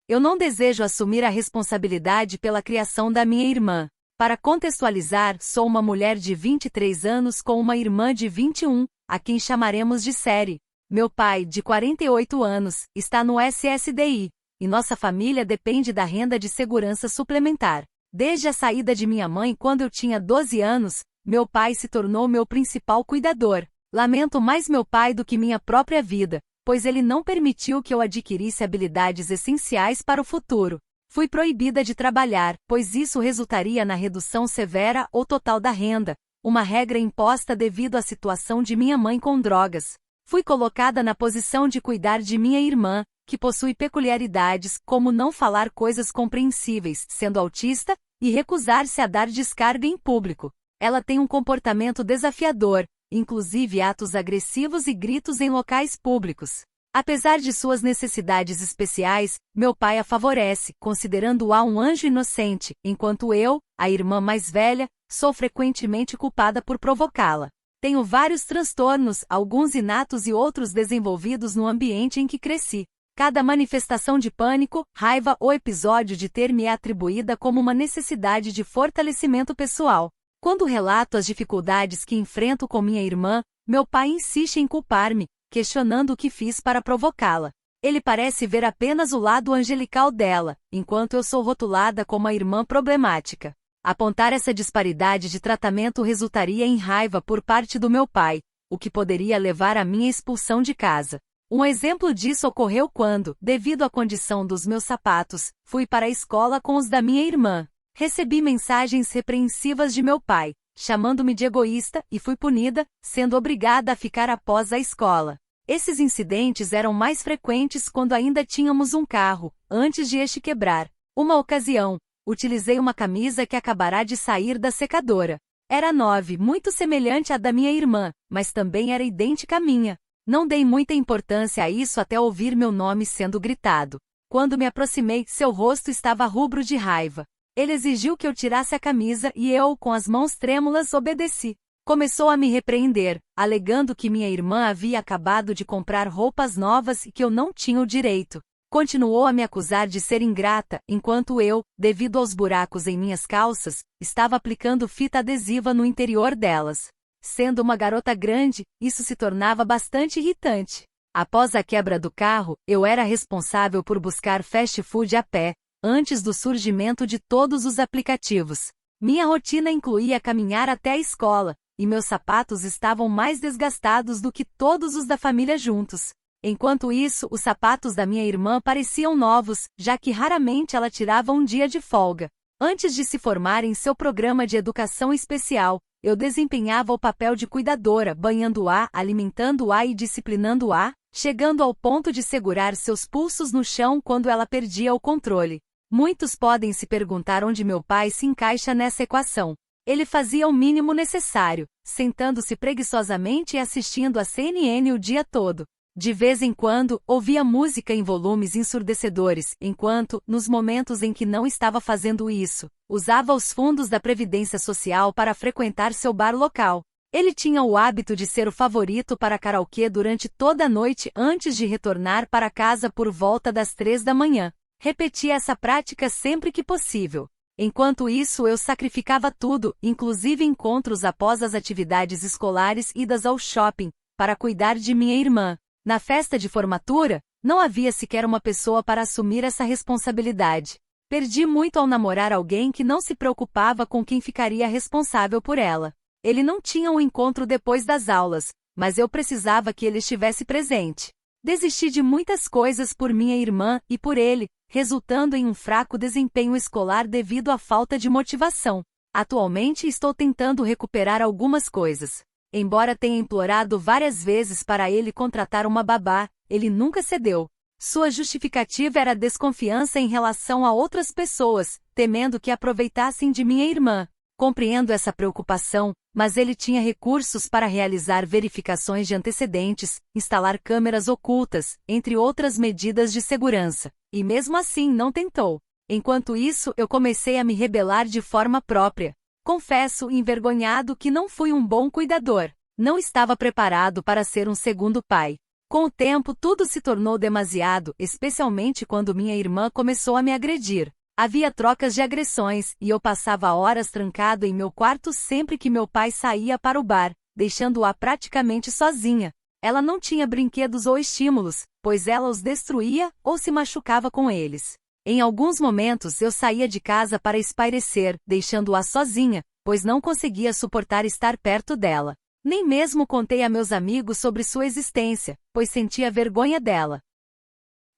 Eu não desejo assumir a responsabilidade pela criação da minha irmã. Para contextualizar, sou uma mulher de 23 anos com uma irmã de 21, a quem chamaremos de Série. Meu pai, de 48 anos, está no SSDI, e nossa família depende da renda de segurança suplementar. Desde a saída de minha mãe quando eu tinha 12 anos, meu pai se tornou meu principal cuidador. Lamento mais meu pai do que minha própria vida, pois ele não permitiu que eu adquirisse habilidades essenciais para o futuro. Fui proibida de trabalhar, pois isso resultaria na redução severa ou total da renda, uma regra imposta devido à situação de minha mãe com drogas. Fui colocada na posição de cuidar de minha irmã, que possui peculiaridades como não falar coisas compreensíveis, sendo autista, e recusar-se a dar descarga em público. Ela tem um comportamento desafiador, inclusive atos agressivos e gritos em locais públicos. Apesar de suas necessidades especiais, meu pai a favorece, considerando-a um anjo inocente, enquanto eu, a irmã mais velha, sou frequentemente culpada por provocá-la. Tenho vários transtornos, alguns inatos e outros desenvolvidos no ambiente em que cresci. Cada manifestação de pânico, raiva ou episódio de ter me é atribuída como uma necessidade de fortalecimento pessoal. Quando relato as dificuldades que enfrento com minha irmã, meu pai insiste em culpar-me, questionando o que fiz para provocá-la. Ele parece ver apenas o lado angelical dela, enquanto eu sou rotulada como a irmã problemática. Apontar essa disparidade de tratamento resultaria em raiva por parte do meu pai, o que poderia levar à minha expulsão de casa. Um exemplo disso ocorreu quando, devido à condição dos meus sapatos, fui para a escola com os da minha irmã. Recebi mensagens repreensivas de meu pai, chamando-me de egoísta, e fui punida, sendo obrigada a ficar após a escola. Esses incidentes eram mais frequentes quando ainda tínhamos um carro, antes de este quebrar. Uma ocasião, utilizei uma camisa que acabará de sair da secadora. Era 9, muito semelhante à da minha irmã, mas também era idêntica à minha. Não dei muita importância a isso até ouvir meu nome sendo gritado. Quando me aproximei, seu rosto estava rubro de raiva. Ele exigiu que eu tirasse a camisa e eu, com as mãos trêmulas, obedeci. Começou a me repreender, alegando que minha irmã havia acabado de comprar roupas novas e que eu não tinha o direito. Continuou a me acusar de ser ingrata, enquanto eu, devido aos buracos em minhas calças, estava aplicando fita adesiva no interior delas. Sendo uma garota grande, isso se tornava bastante irritante. Após a quebra do carro, eu era responsável por buscar fast food a pé, antes do surgimento de todos os aplicativos. Minha rotina incluía caminhar até a escola, e meus sapatos estavam mais desgastados do que todos os da família juntos. Enquanto isso, os sapatos da minha irmã pareciam novos, já que raramente ela tirava um dia de folga. Antes de se formar em seu programa de educação especial, eu desempenhava o papel de cuidadora, banhando-a, alimentando-a e disciplinando-a, chegando ao ponto de segurar seus pulsos no chão quando ela perdia o controle. Muitos podem se perguntar onde meu pai se encaixa nessa equação. Ele fazia o mínimo necessário, sentando-se preguiçosamente e assistindo a CNN o dia todo. De vez em quando, ouvia música em volumes ensurdecedores, enquanto, nos momentos em que não estava fazendo isso, usava os fundos da Previdência Social para frequentar seu bar local. Ele tinha o hábito de ser o favorito para karaokê durante toda a noite antes de retornar para casa por volta das 3 da manhã. Repetia essa prática sempre que possível. Enquanto isso, eu sacrificava tudo, inclusive encontros após as atividades escolares e idas ao shopping, para cuidar de minha irmã. Na festa de formatura, não havia sequer uma pessoa para assumir essa responsabilidade. Perdi muito ao namorar alguém que não se preocupava com quem ficaria responsável por ela. Ele não tinha um encontro depois das aulas, mas eu precisava que ele estivesse presente. Desisti de muitas coisas por minha irmã e por ele, resultando em um fraco desempenho escolar devido à falta de motivação. Atualmente estou tentando recuperar algumas coisas. Embora tenha implorado várias vezes para ele contratar uma babá, ele nunca cedeu. Sua justificativa era desconfiança em relação a outras pessoas, temendo que aproveitassem de minha irmã. Compreendo essa preocupação, mas ele tinha recursos para realizar verificações de antecedentes, instalar câmeras ocultas, entre outras medidas de segurança, e mesmo assim não tentou. Enquanto isso, eu comecei a me rebelar de forma própria. Confesso, envergonhado, que não fui um bom cuidador. Não estava preparado para ser um segundo pai. Com o tempo, tudo se tornou demasiado, especialmente quando minha irmã começou a me agredir. Havia trocas de agressões, e eu passava horas trancado em meu quarto sempre que meu pai saía para o bar, deixando-a praticamente sozinha. Ela não tinha brinquedos ou estímulos, pois ela os destruía ou se machucava com eles. Em alguns momentos eu saía de casa para espairecer, deixando-a sozinha, pois não conseguia suportar estar perto dela. Nem mesmo contei a meus amigos sobre sua existência, pois sentia vergonha dela.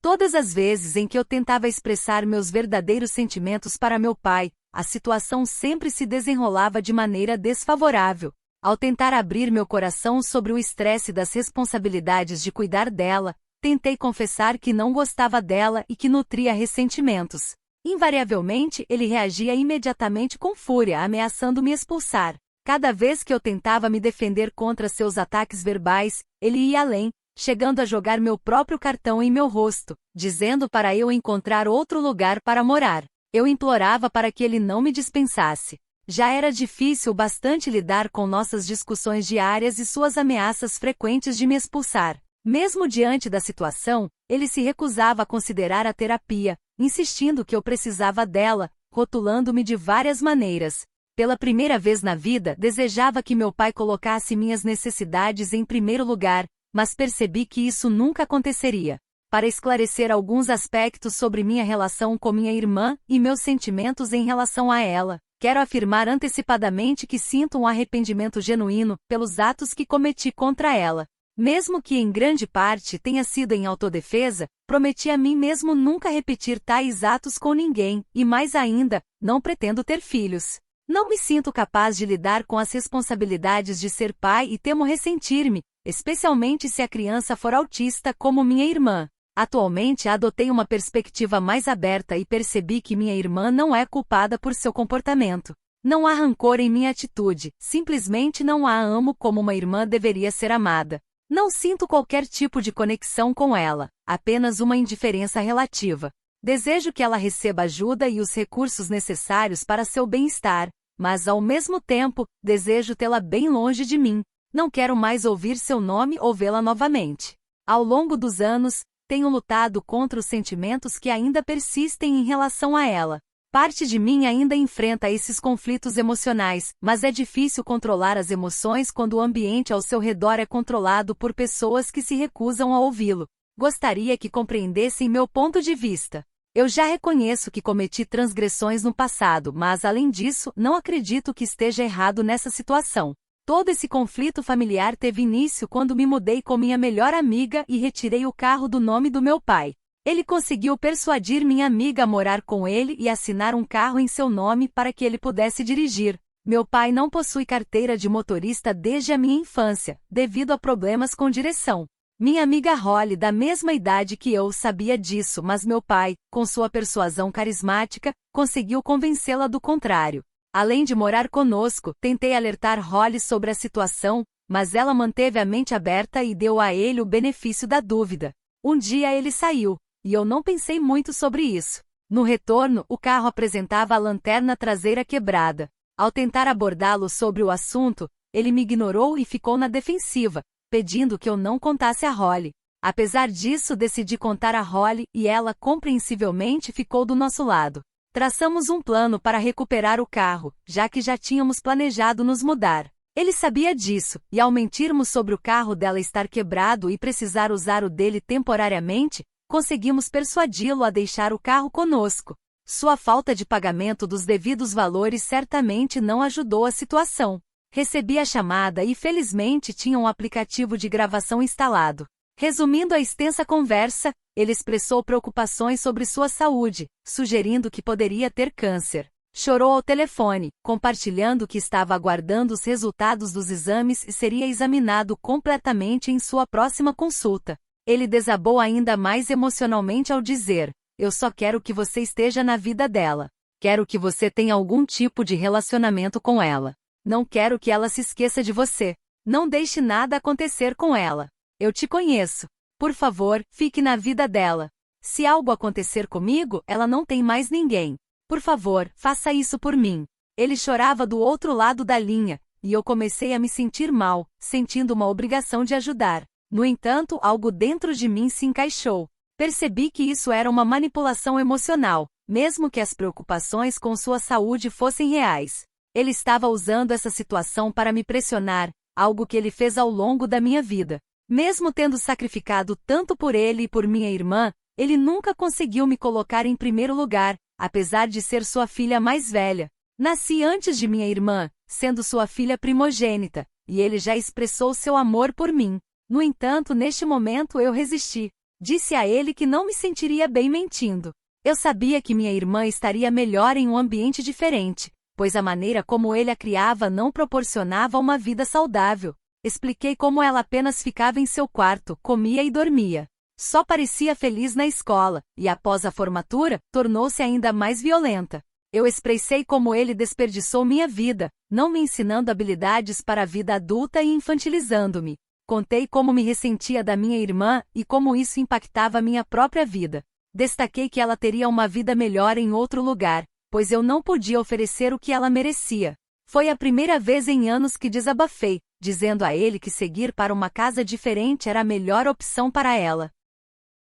Todas as vezes em que eu tentava expressar meus verdadeiros sentimentos para meu pai, a situação sempre se desenrolava de maneira desfavorável. Ao tentar abrir meu coração sobre o estresse das responsabilidades de cuidar dela, tentei confessar que não gostava dela e que nutria ressentimentos. Invariavelmente, ele reagia imediatamente com fúria, ameaçando me expulsar. Cada vez que eu tentava me defender contra seus ataques verbais, ele ia além, chegando a jogar meu próprio cartão em meu rosto, dizendo para eu encontrar outro lugar para morar. Eu implorava para que ele não me dispensasse. Já era difícil bastante lidar com nossas discussões diárias e suas ameaças frequentes de me expulsar. Mesmo diante da situação, ele se recusava a considerar a terapia, insistindo que eu precisava dela, rotulando-me de várias maneiras. Pela primeira vez na vida, desejava que meu pai colocasse minhas necessidades em primeiro lugar, mas percebi que isso nunca aconteceria. Para esclarecer alguns aspectos sobre minha relação com minha irmã e meus sentimentos em relação a ela, quero afirmar antecipadamente que sinto um arrependimento genuíno pelos atos que cometi contra ela. Mesmo que em grande parte tenha sido em autodefesa, prometi a mim mesmo nunca repetir tais atos com ninguém, e mais ainda, não pretendo ter filhos. Não me sinto capaz de lidar com as responsabilidades de ser pai e temo ressentir-me, especialmente se a criança for autista como minha irmã. Atualmente adotei uma perspectiva mais aberta e percebi que minha irmã não é culpada por seu comportamento. Não há rancor em minha atitude, simplesmente não a amo como uma irmã deveria ser amada. Não sinto qualquer tipo de conexão com ela, apenas uma indiferença relativa. Desejo que ela receba ajuda e os recursos necessários para seu bem-estar, mas ao mesmo tempo, desejo tê-la bem longe de mim. Não quero mais ouvir seu nome ou vê-la novamente. Ao longo dos anos, tenho lutado contra os sentimentos que ainda persistem em relação a ela. Parte de mim ainda enfrenta esses conflitos emocionais, mas é difícil controlar as emoções quando o ambiente ao seu redor é controlado por pessoas que se recusam a ouvi-lo. Gostaria que compreendessem meu ponto de vista. Eu já reconheço que cometi transgressões no passado, mas além disso, não acredito que esteja errado nessa situação. Todo esse conflito familiar teve início quando me mudei com minha melhor amiga e retirei o carro do nome do meu pai. Ele conseguiu persuadir minha amiga a morar com ele e assinar um carro em seu nome para que ele pudesse dirigir. Meu pai não possui carteira de motorista desde a minha infância, devido a problemas com direção. Minha amiga Holly, da mesma idade que eu, sabia disso, mas meu pai, com sua persuasão carismática, conseguiu convencê-la do contrário. Além de morar conosco, tentei alertar Holly sobre a situação, mas ela manteve a mente aberta e deu a ele o benefício da dúvida. Um dia ele saiu, e eu não pensei muito sobre isso. No retorno, o carro apresentava a lanterna traseira quebrada. Ao tentar abordá-lo sobre o assunto, ele me ignorou e ficou na defensiva, pedindo que eu não contasse a Holly. Apesar disso, decidi contar a Holly e ela compreensivelmente ficou do nosso lado. Traçamos um plano para recuperar o carro, já que já tínhamos planejado nos mudar. Ele sabia disso, e ao mentirmos sobre o carro dela estar quebrado e precisar usar o dele temporariamente, conseguimos persuadi-lo a deixar o carro conosco. Sua falta de pagamento dos devidos valores certamente não ajudou a situação. Recebi a chamada e felizmente tinha um aplicativo de gravação instalado. Resumindo a extensa conversa, ele expressou preocupações sobre sua saúde, sugerindo que poderia ter câncer. Chorou ao telefone, compartilhando que estava aguardando os resultados dos exames e seria examinado completamente em sua próxima consulta. Ele desabou ainda mais emocionalmente ao dizer: "Eu só quero que você esteja na vida dela. Quero que você tenha algum tipo de relacionamento com ela. Não quero que ela se esqueça de você. Não deixe nada acontecer com ela. Eu te conheço. Por favor, fique na vida dela. Se algo acontecer comigo, ela não tem mais ninguém. Por favor, faça isso por mim." Ele chorava do outro lado da linha, e eu comecei a me sentir mal, sentindo uma obrigação de ajudar. No entanto, algo dentro de mim se encaixou. Percebi que isso era uma manipulação emocional, mesmo que as preocupações com sua saúde fossem reais. Ele estava usando essa situação para me pressionar, algo que ele fez ao longo da minha vida. Mesmo tendo sacrificado tanto por ele e por minha irmã, ele nunca conseguiu me colocar em primeiro lugar, apesar de ser sua filha mais velha. Nasci antes de minha irmã, sendo sua filha primogênita, e ele já expressou seu amor por mim. No entanto, neste momento eu resisti. Disse a ele que não me sentiria bem mentindo. Eu sabia que minha irmã estaria melhor em um ambiente diferente, pois a maneira como ele a criava não proporcionava uma vida saudável. Expliquei como ela apenas ficava em seu quarto, comia e dormia. Só parecia feliz na escola, e após a formatura, tornou-se ainda mais violenta. Eu expressei como ele desperdiçou minha vida, não me ensinando habilidades para a vida adulta e infantilizando-me. Contei como me ressentia da minha irmã e como isso impactava minha própria vida. Destaquei que ela teria uma vida melhor em outro lugar, pois eu não podia oferecer o que ela merecia. Foi a primeira vez em anos que desabafei, dizendo a ele que seguir para uma casa diferente era a melhor opção para ela.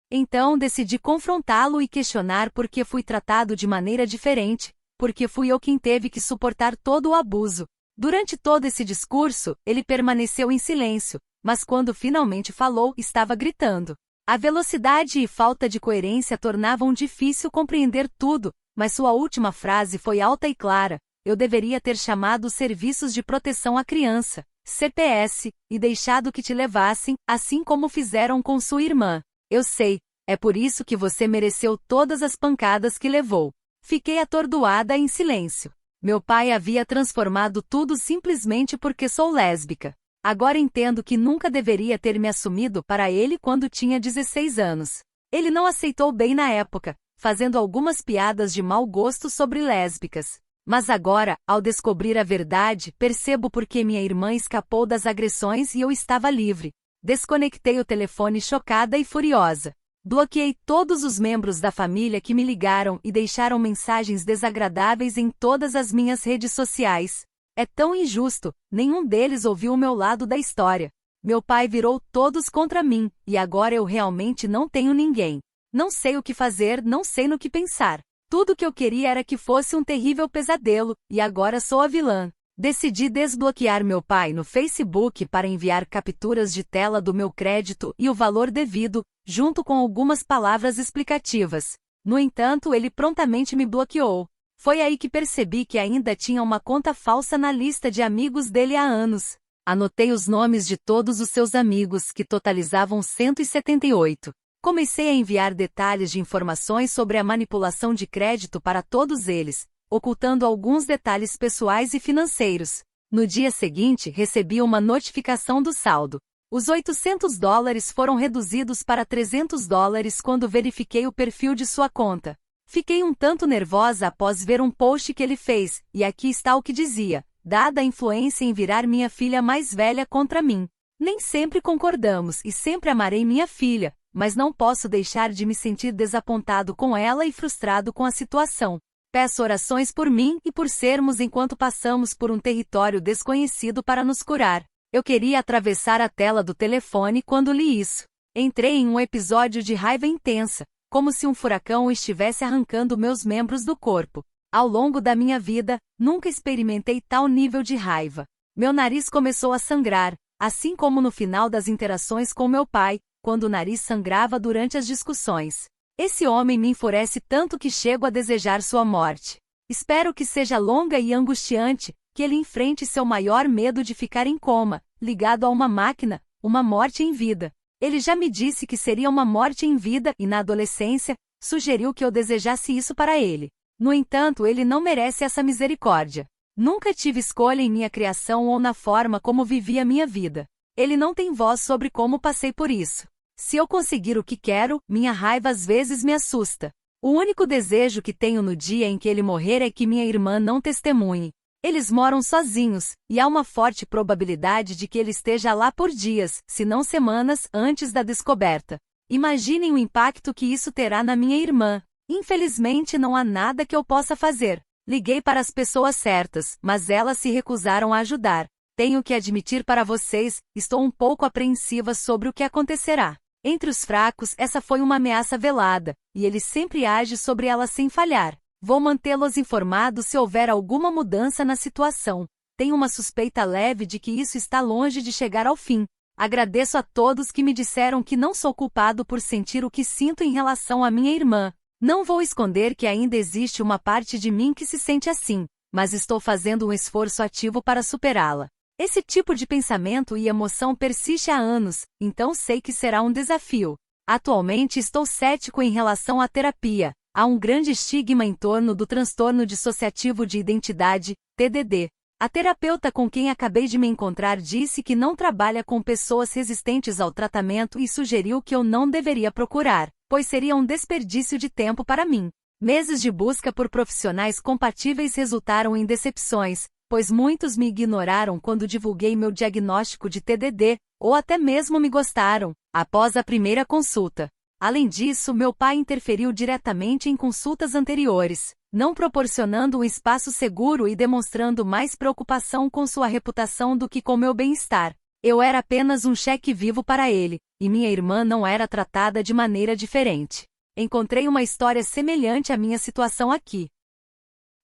Então decidi confrontá-lo e questionar por que fui tratado de maneira diferente, porque fui eu quem teve que suportar todo o abuso. Durante todo esse discurso, ele permaneceu em silêncio, mas quando finalmente falou, estava gritando. A velocidade e falta de coerência tornavam difícil compreender tudo, mas sua última frase foi alta e clara. Eu deveria ter chamado os Serviços de Proteção à Criança, CPS, e deixado que te levassem, assim como fizeram com sua irmã. Eu sei, é por isso que você mereceu todas as pancadas que levou. Fiquei atordoada em silêncio. Meu pai havia transformado tudo simplesmente porque sou lésbica. Agora entendo que nunca deveria ter me assumido para ele quando tinha 16 anos. Ele não aceitou bem na época, fazendo algumas piadas de mau gosto sobre lésbicas. Mas agora, ao descobrir a verdade, percebo por que minha irmã escapou das agressões e eu estava livre. Desconectei o telefone chocada e furiosa. Bloqueei todos os membros da família que me ligaram e deixaram mensagens desagradáveis em todas as minhas redes sociais. É tão injusto, nenhum deles ouviu o meu lado da história. Meu pai virou todos contra mim, e agora eu realmente não tenho ninguém. Não sei o que fazer, não sei no que pensar. Tudo que eu queria era que fosse um terrível pesadelo, e agora sou a vilã. Decidi desbloquear meu pai no Facebook para enviar capturas de tela do meu crédito e o valor devido, junto com algumas palavras explicativas. No entanto, ele prontamente me bloqueou. Foi aí que percebi que ainda tinha uma conta falsa na lista de amigos dele há anos. Anotei os nomes de todos os seus amigos, que totalizavam 178. Comecei a enviar detalhes de informações sobre a manipulação de crédito para todos eles, ocultando alguns detalhes pessoais e financeiros. No dia seguinte, recebi uma notificação do saldo. Os $800 foram reduzidos para $300 quando verifiquei o perfil de sua conta. Fiquei um tanto nervosa após ver um post que ele fez, e aqui está o que dizia: dada a influência em virar minha filha mais velha contra mim. Nem sempre concordamos e sempre amarei minha filha, mas não posso deixar de me sentir desapontado com ela e frustrado com a situação. Peço orações por mim e por sermos enquanto passamos por um território desconhecido para nos curar. Eu queria atravessar a tela do telefone quando li isso. Entrei em um episódio de raiva intensa, como se um furacão estivesse arrancando meus membros do corpo. Ao longo da minha vida, nunca experimentei tal nível de raiva. Meu nariz começou a sangrar, assim como no final das interações com meu pai, quando o nariz sangrava durante as discussões. Esse homem me enfurece tanto que chego a desejar sua morte. Espero que seja longa e angustiante, que ele enfrente seu maior medo de ficar em coma, ligado a uma máquina, uma morte em vida. Ele já me disse que seria uma morte em vida e, na adolescência, sugeriu que eu desejasse isso para ele. No entanto, ele não merece essa misericórdia. Nunca tive escolha em minha criação ou na forma como vivi a minha vida. Ele não tem voz sobre como passei por isso. Se eu conseguir o que quero, minha raiva às vezes me assusta. O único desejo que tenho no dia em que ele morrer é que minha irmã não testemunhe. Eles moram sozinhos, e há uma forte probabilidade de que ele esteja lá por dias, se não semanas, antes da descoberta. Imaginem o impacto que isso terá na minha irmã. Infelizmente não há nada que eu possa fazer. Liguei para as pessoas certas, mas elas se recusaram a ajudar. Tenho que admitir para vocês, estou um pouco apreensiva sobre o que acontecerá. Entre os fracos, essa foi uma ameaça velada, e ele sempre age sobre ela sem falhar. Vou mantê-los informados se houver alguma mudança na situação. Tenho uma suspeita leve de que isso está longe de chegar ao fim. Agradeço a todos que me disseram que não sou culpado por sentir o que sinto em relação à minha irmã. Não vou esconder que ainda existe uma parte de mim que se sente assim, mas estou fazendo um esforço ativo para superá-la. Esse tipo de pensamento e emoção persiste há anos, então sei que será um desafio. Atualmente estou cético em relação à terapia. Há um grande estigma em torno do transtorno dissociativo de identidade, TDD. A terapeuta com quem acabei de me encontrar disse que não trabalha com pessoas resistentes ao tratamento e sugeriu que eu não deveria procurar, pois seria um desperdício de tempo para mim. Meses de busca por profissionais compatíveis resultaram em decepções, pois muitos me ignoraram quando divulguei meu diagnóstico de TDD, ou até mesmo me gostaram, após a primeira consulta. Além disso, meu pai interferiu diretamente em consultas anteriores, não proporcionando um espaço seguro e demonstrando mais preocupação com sua reputação do que com meu bem-estar. Eu era apenas um cheque vivo para ele, e minha irmã não era tratada de maneira diferente. Encontrei uma história semelhante à minha situação aqui.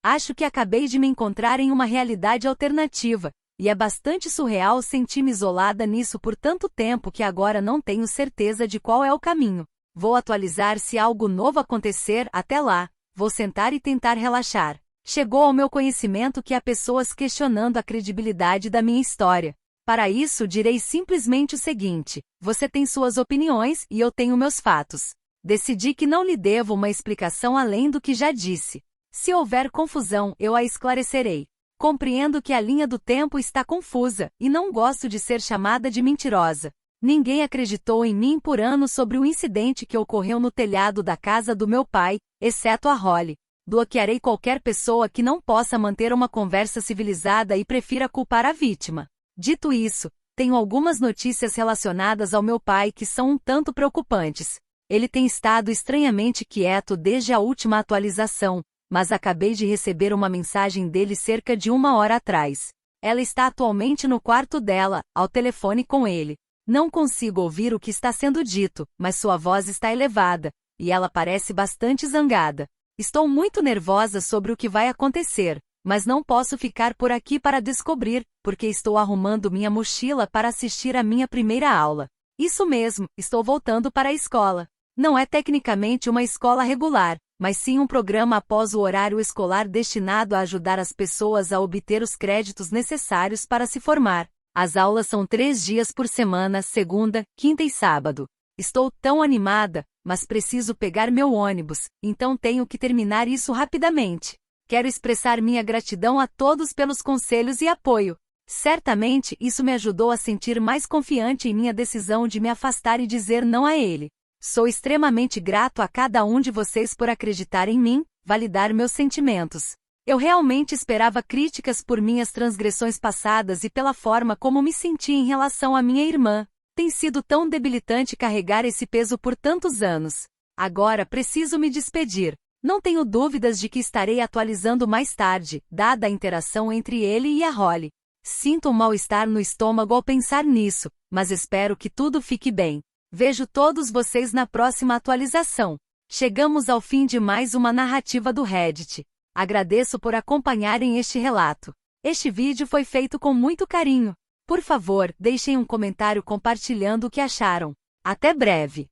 Acho que acabei de me encontrar em uma realidade alternativa, e é bastante surreal sentir-me isolada nisso por tanto tempo que agora não tenho certeza de qual é o caminho. Vou atualizar se algo novo acontecer. Até lá, vou sentar e tentar relaxar. Chegou ao meu conhecimento que há pessoas questionando a credibilidade da minha história. Para isso direi simplesmente o seguinte: você tem suas opiniões e eu tenho meus fatos. Decidi que não lhe devo uma explicação além do que já disse. Se houver confusão, eu a esclarecerei. Compreendo que a linha do tempo está confusa, e não gosto de ser chamada de mentirosa. Ninguém acreditou em mim por anos sobre o incidente que ocorreu no telhado da casa do meu pai, exceto a Holly. Bloquearei qualquer pessoa que não possa manter uma conversa civilizada e prefira culpar a vítima. Dito isso, tenho algumas notícias relacionadas ao meu pai que são um tanto preocupantes. Ele tem estado estranhamente quieto desde a última atualização, mas acabei de receber uma mensagem dele cerca de 1 hora atrás. Ela está atualmente no quarto dela, ao telefone com ele. Não consigo ouvir o que está sendo dito, mas sua voz está elevada, e ela parece bastante zangada. Estou muito nervosa sobre o que vai acontecer, mas não posso ficar por aqui para descobrir, porque estou arrumando minha mochila para assistir à minha primeira aula. Isso mesmo, estou voltando para a escola. Não é tecnicamente uma escola regular, mas sim um programa após o horário escolar destinado a ajudar as pessoas a obter os créditos necessários para se formar. As aulas são 3 dias por semana, segunda, quinta e sábado. Estou tão animada, mas preciso pegar meu ônibus, então tenho que terminar isso rapidamente. Quero expressar minha gratidão a todos pelos conselhos e apoio. Certamente isso me ajudou a sentir mais confiante em minha decisão de me afastar e dizer não a ele. Sou extremamente grato a cada um de vocês por acreditar em mim, validar meus sentimentos. Eu realmente esperava críticas por minhas transgressões passadas e pela forma como me senti em relação à minha irmã. Tem sido tão debilitante carregar esse peso por tantos anos. Agora preciso me despedir. Não tenho dúvidas de que estarei atualizando mais tarde, dada a interação entre ele e a Holly. Sinto um mal-estar no estômago ao pensar nisso, mas espero que tudo fique bem. Vejo todos vocês na próxima atualização. Chegamos ao fim de mais uma narrativa do Reddit. Agradeço por acompanharem este relato. Este vídeo foi feito com muito carinho. Por favor, deixem um comentário compartilhando o que acharam. Até breve!